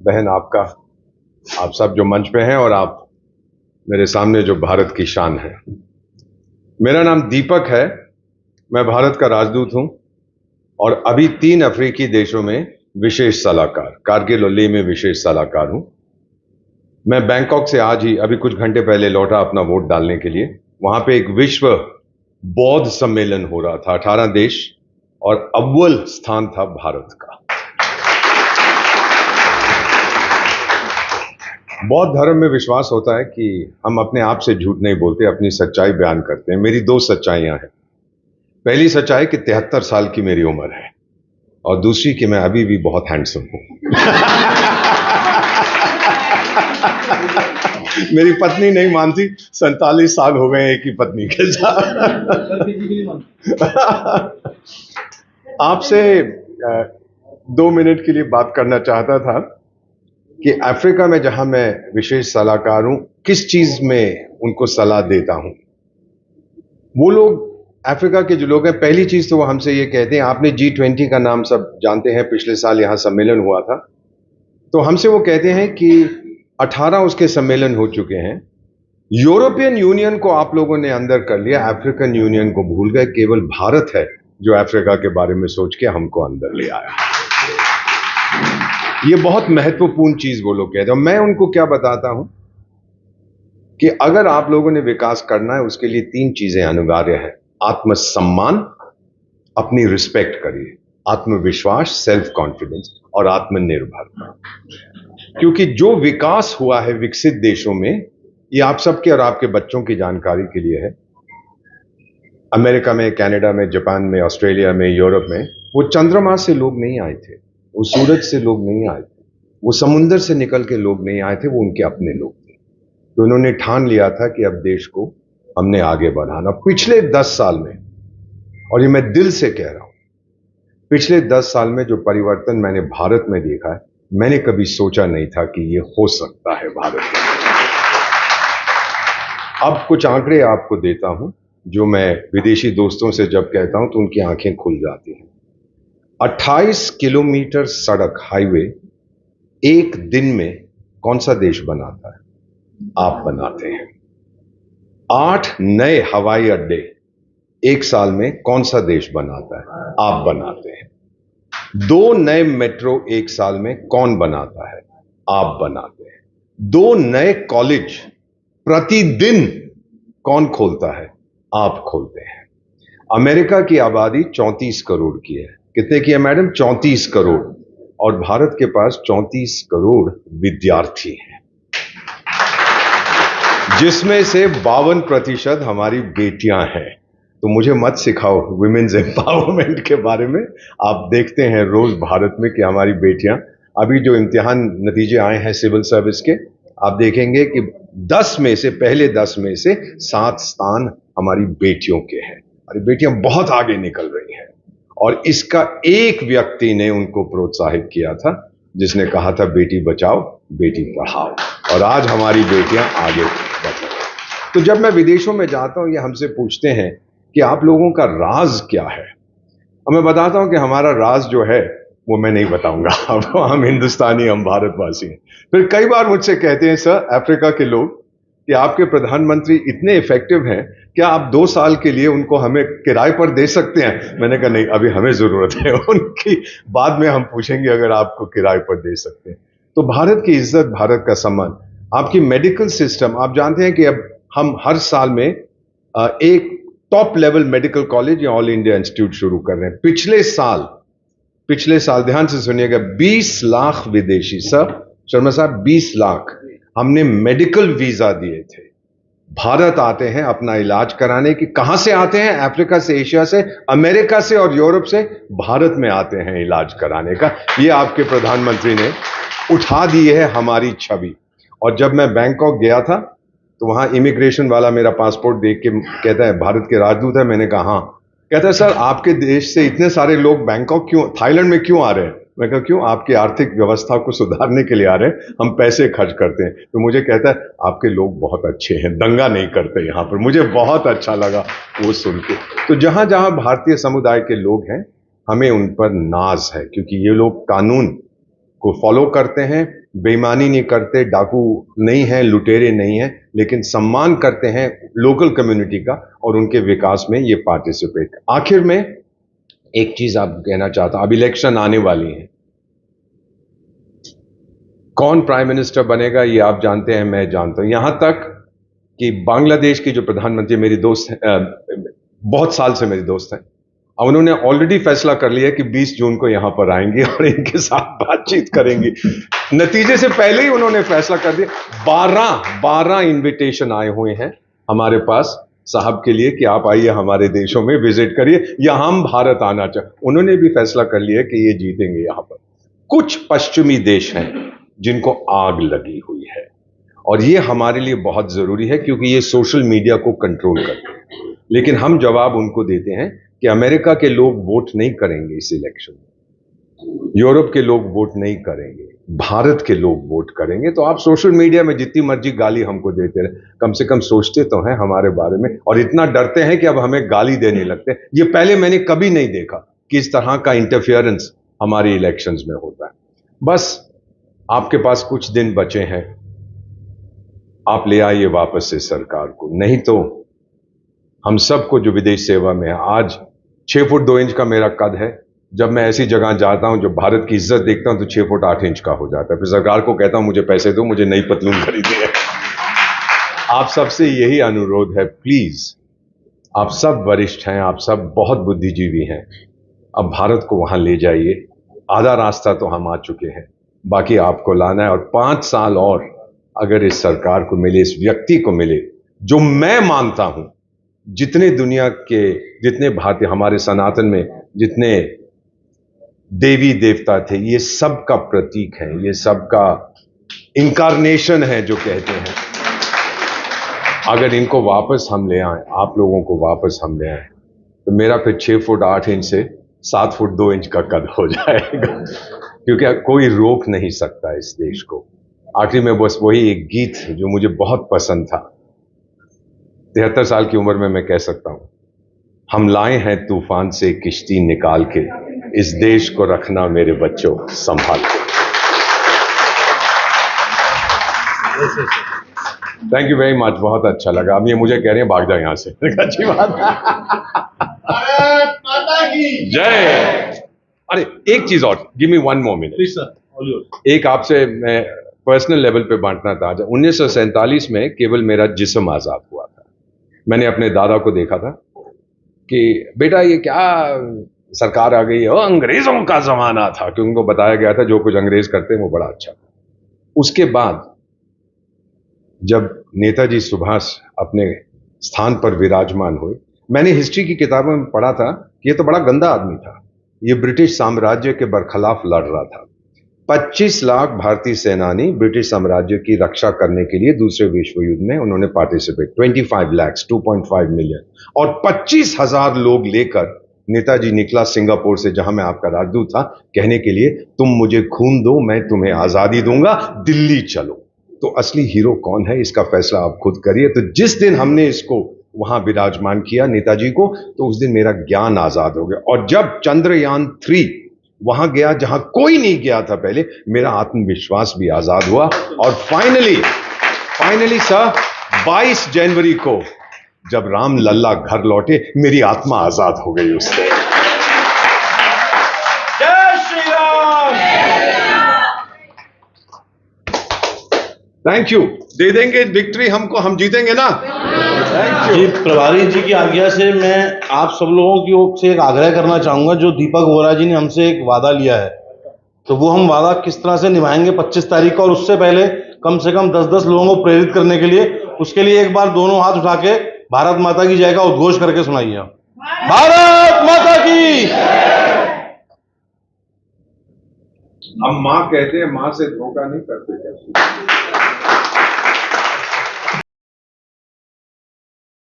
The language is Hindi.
बहन आपका, आप सब जो मंच पे हैं और आप मेरे सामने जो भारत की शान है। मेरा नाम दीपक है, मैं भारत का राजदूत हूं और अभी 3 अफ्रीकी देशों में विशेष सलाहकार, कारगिल और लेह में विशेष सलाहकार हूं। मैं बैंकॉक से आज ही अभी कुछ घंटे पहले लौटा अपना वोट डालने के लिए। वहां पे एक विश्व बौद्ध सम्मेलन हो रहा था, 18 देश, और अव्वल स्थान था भारत का। बौद्ध धर्म में विश्वास होता है कि हम अपने आप से झूठ नहीं बोलते, अपनी सच्चाई बयान करते हैं। मेरी 2 सच्चाइयां हैं। पहली सच्चाई कि 73 साल की मेरी उम्र है और दूसरी कि मैं अभी भी बहुत हैंडसम हूं। मेरी पत्नी नहीं मानती, 47 साल हो गए एक ही पत्नी के साथ। आपसे 2 मिनट के लिए बात करना चाहता था कि अफ्रीका में जहां मैं विशेष सलाहकार हूं, किस चीज में उनको सलाह देता हूं। वो लोग, अफ्रीका के जो लोग हैं, पहली चीज तो वो हमसे ये कहते हैं, आपने G20 का नाम सब जानते हैं, पिछले साल यहां सम्मेलन हुआ था, तो हमसे वो कहते हैं कि 18 उसके सम्मेलन हो चुके हैं। यूरोपियन यूनियन को आप लोगों ने अंदर कर लिया, अफ्रीकन यूनियन को भूल गए। केवल भारत है जो अफ्रीका के बारे में सोच के हमको अंदर ले आया। ये बहुत महत्वपूर्ण चीज वो लोग कहते हैं। मैं उनको क्या बताता हूं कि अगर आप लोगों ने विकास करना है, उसके लिए 3 चीजें अनिवार्य हैं। आत्मसम्मान, अपनी रिस्पेक्ट करिए, आत्मविश्वास, सेल्फ कॉन्फिडेंस, और आत्मनिर्भरता। क्योंकि जो विकास हुआ है विकसित देशों में, ये आप सबके और आपके बच्चों की जानकारी के लिए है। अमेरिका में, कनाडा में, जापान में, ऑस्ट्रेलिया में, यूरोप में, वो चंद्रमा से लोग नहीं आए थे, वो सूरज से लोग नहीं आए थे, वो समुंदर से निकल के लोग नहीं आए थे, वो उनके अपने लोग थे। तो उन्होंने ठान लिया था कि अब देश को हमने आगे बढ़ाना। पिछले 10 साल में, और ये मैं दिल से कह रहा हूं, पिछले 10 साल में जो परिवर्तन मैंने भारत में देखा है, मैंने कभी सोचा नहीं था कि ये हो सकता है भारत में। अब कुछ आंकड़े आपको देता हूं जो मैं विदेशी दोस्तों से जब कहता हूं तो उनकी आंखें खुल जाती हैं। 28 किलोमीटर सड़क, हाईवे एक दिन में कौन सा देश बनाता है? आप बनाते हैं। 8 नए हवाई अड्डे एक साल में कौन सा देश बनाता है? आप बनाते हैं। 2 नए मेट्रो एक साल में कौन बनाता है? आप बनाते हैं। 2 नए कॉलेज प्रतिदिन कौन खोलता है? आप खोलते हैं। अमेरिका की आबादी 34 करोड़ की है। कितने की है मैडम? 34 करोड़। और भारत के पास 34 करोड़ विद्यार्थी हैं, जिसमें से 52% हमारी बेटियां हैं। तो मुझे मत सिखाओ वुमेन्स एम्पावरमेंट के बारे में। आप देखते हैं रोज भारत में कि हमारी बेटियां, अभी जो इम्तिहान नतीजे आए हैं सिविल सर्विस के, आप देखेंगे कि 10 में से, पहले 10 में से 7 स्थान हमारी बेटियों के हैं। हमारी बेटियां बहुत आगे निकल रही हैं और इसका एक व्यक्ति ने उनको प्रोत्साहित किया था, जिसने कहा था बेटी बचाओ बेटी पढ़ाओ, और आज हमारी बेटियां आगे बढ़ रही हैं। तो जब मैं विदेशों में जाता हूं, ये हमसे पूछते हैं कि आप लोगों का राज क्या है, और मैं बताता हूं कि हमारा राज जो है वो मैं नहीं बताऊंगा। अब हम हिंदुस्तानी, हम भारतवासी हैं। फिर कई बार मुझसे कहते हैं, सर अफ्रीका के लोग, कि आपके प्रधानमंत्री इतने इफेक्टिव हैं, क्या आप 2 साल के लिए उनको हमें किराए पर दे सकते हैं? मैंने कहा नहीं, अभी हमें जरूरत है उनकी, बाद में हम पूछेंगे अगर आपको किराए पर दे सकते हैं। तो भारत की इज्जत, भारत का सम्मान, आपकी मेडिकल सिस्टम, आप जानते हैं कि अब हम हर साल में एक टॉप लेवल मेडिकल कॉलेज या ऑल इंडिया इंस्टीट्यूट शुरू कर रहे हैं। पिछले साल ध्यान से सुनिएगा, 20 लाख विदेशी, सर शर्मा साहब, 20 लाख हमने मेडिकल वीजा दिए थे। भारत आते हैं अपना इलाज कराने की। कहां से आते हैं? अफ्रीका से, एशिया से, अमेरिका से और यूरोप से भारत में आते हैं इलाज कराने का। ये आपके प्रधानमंत्री ने उठा दी है हमारी छवि। और जब मैं बैंकॉक गया था तो वहां इमिग्रेशन वाला मेरा पासपोर्ट देख के कहता है भारत के राजदूत है? मैंने कहा हाँ। कहता है सर आपके देश से इतने सारे लोग बैंकॉक क्यों, थाईलैंड में क्यों आ रहे हैं? मैं कहा क्यों? आपकी आर्थिक व्यवस्था को सुधारने के लिए आ रहे हैं, हम पैसे खर्च करते हैं। तो मुझे कहता है आपके लोग बहुत अच्छे हैं, दंगा नहीं करते यहाँ पर। मुझे बहुत अच्छा लगा वो सुन के। तो जहां जहां भारतीय समुदाय के लोग हैं, हमें उन पर नाज है, क्योंकि ये लोग कानून को फॉलो करते हैं, बेईमानी नहीं करते, डाकू नहीं हैं, लुटेरे नहीं हैं, लेकिन सम्मान करते हैं लोकल कम्युनिटी का और उनके विकास में ये पार्टिसिपेट। आखिर में एक चीज आप कहना चाहता हूं, अब इलेक्शन आने वाली है, कौन प्राइम मिनिस्टर बनेगा ये आप जानते हैं, मैं जानता हूं। यहां तक कि बांग्लादेश की जो प्रधानमंत्री मेरी दोस्त बहुत साल से मेरी दोस्त हैं, उन्होंने ऑलरेडी फैसला कर लिया कि 20 जून को यहां पर आएंगे और इनके साथ बातचीत करेंगे। नतीजे से पहले ही उन्होंने फैसला कर दिया। 12 इनविटेशन आए हुए हैं हमारे पास साहब के लिए कि आप आइए हमारे देशों में विजिट करिए या हम भारत आना चाहते। उन्होंने भी फैसला कर लिया कि ये जीतेंगे यहां पर। कुछ पश्चिमी देश हैं जिनको आग लगी हुई है और ये हमारे लिए बहुत जरूरी है क्योंकि ये सोशल मीडिया को कंट्रोल करते हैं। लेकिन हम जवाब उनको देते हैं कि अमेरिका के लोग वोट नहीं करेंगे इस इलेक्शन में, यूरोप के लोग वोट नहीं करेंगे, भारत के लोग वोट करेंगे। तो आप सोशल मीडिया में जितनी मर्जी गाली हमको देते रहे, कम से कम सोचते तो हैं हमारे बारे में। और इतना डरते हैं कि अब हमें गाली देने लगते हैं। ये पहले मैंने कभी नहीं देखा कि इस तरह का इंटरफियरेंस हमारे इलेक्शंस में होता है। बस आपके पास कुछ दिन बचे हैं, आप ले आइए वापस इस सरकार को, नहीं तो हम सबको जो विदेश सेवा में है, आज 6 फुट 2 इंच का मेरा कद है, जब मैं ऐसी जगह जाता हूं जो भारत की इज्जत देखता हूं तो 6 फुट 8 इंच का हो जाता है। फिर सरकार को कहता हूं मुझे पैसे दो, मुझे नई पतलून खरीदी है। आप सबसे यही अनुरोध है, प्लीज, आप सब वरिष्ठ हैं, आप सब बहुत बुद्धिजीवी हैं, अब भारत को वहां ले जाइए। आधा रास्ता तो हम आ चुके हैं, बाकी आपको लाना है। और 5 साल और अगर इस सरकार को मिले, इस व्यक्ति को मिले जो मैं मानता हूं जितने दुनिया के, जितने भारतीय, हमारे सनातन में जितने देवी देवता थे, ये सब का प्रतीक है, ये सब का इंकारनेशन है जो कहते हैं। अगर इनको वापस हम ले आए, आप लोगों को वापस हम ले आए, तो मेरा फिर 6 फुट 8 इंच से 7 फुट 2 इंच का कद हो जाएगा, क्योंकि कोई रोक नहीं सकता इस देश को। आखिर में बस वही एक गीत जो मुझे बहुत पसंद था, 73 साल की उम्र में मैं कह सकता हूं, हम लाए हैं तूफान से किश्ती निकाल के, इस देश को रखना मेरे बच्चों संभाल के। थैंक यू वेरी मच, बहुत अच्छा लगा। अब ये मुझे कह रहे हैं भाग जाओ यहां से, अच्छी बात। भारत माता की जय। अरे एक चीज और, give me 1 more minute please sir. एक आपसे मैं पर्सनल लेवल पे बांटना था। 1947 में केवल मेरा जिस्म आजाद हुआ था। मैंने अपने दादा को देखा था कि बेटा ये क्या सरकार आ गई है, अंग्रेजों का जमाना था, क्योंकि उनको बताया गया था जो कुछ अंग्रेज करते हैं वो बड़ा अच्छा। उसके बाद जब नेताजी सुभाष अपने स्थान पर विराजमान हुए, मैंने हिस्ट्री की किताबों में पढ़ा था कि ये तो बड़ा गंदा आदमी था, ये ब्रिटिश साम्राज्य के बरखिलाफ लड़ रहा था। 25 लाख भारतीय सेनानी ब्रिटिश साम्राज्य की रक्षा करने के लिए दूसरे विश्व युद्ध में उन्होंने पार्टिसिपेट, 25 लाख, 2.5 मिलियन, और 25,000 लोग लेकर नेताजी निकला सिंगापुर से, जहां मैं आपका राजदूत था, कहने के लिए तुम मुझे खून दो, मैं तुम्हें आजादी दूंगा, दिल्ली चलो। तो असली हीरो कौन है इसका फैसला आप खुद करिए। तो जिस दिन हमने इसको वहां विराजमान किया नेताजी को, तो उस दिन मेरा ज्ञान आजाद हो गया। और जब चंद्रयान 3 वहां गया जहां कोई नहीं गया था पहले, मेरा आत्मविश्वास भी आजाद हुआ। और फाइनली सर, 22 जनवरी को जब राम लल्ला घर लौटे, मेरी आत्मा आजाद हो गई उससे। जय श्री राम। Thank you. दे देंगे विक्ट्री हमको, हम जीतेंगे ना। जी, प्रभारी जी की आज्ञा से मैं आप सब लोगों की ओर से एक आग्रह करना चाहूंगा। जो दीपक वोरा जी ने हमसे एक वादा लिया है, तो वो हम वादा किस तरह से निभाएंगे 25 तारीख को, और उससे पहले कम से कम 10-10 लोगों को प्रेरित करने के लिए, उसके लिए एक बार दोनों हाथ उठा के भारत माता की जय का उद्घोष करके सुनाइए। भारत माता की। हम मां कहते हैं, मां से धोखा नहीं करते।